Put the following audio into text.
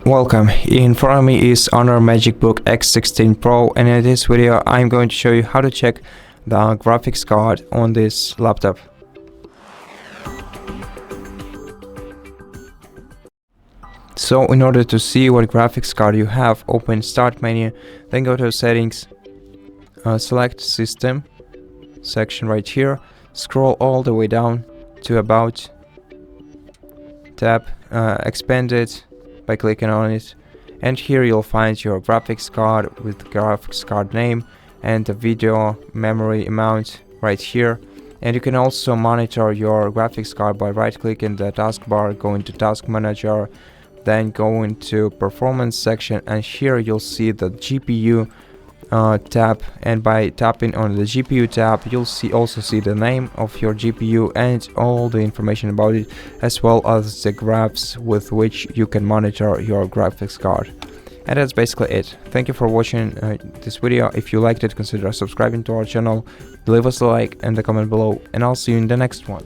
Welcome. In front of me is HONOR MagicBook X16 Pro, and in this video I'm going to show you how to check the graphics card on this laptop. So in order to see what graphics card you have, open Start menu, then go to Settings, select System section right here, scroll all the way down to About, tap Expand it by clicking on it, and here you'll find your graphics card with graphics card name and the video memory amount right here. And you can also monitor your graphics card by right clicking the taskbar, go into Task Manager, then go into Performance section, and here you'll see the GPU tab, and by tapping on the GPU tab you'll also see the name of your GPU and all the information about it, as well as the graphs with which you can monitor your graphics card. And that's basically it. Thank you for watching this video. If you liked it, consider subscribing to our channel, leave us a like and a comment below, and I'll see you in the next one.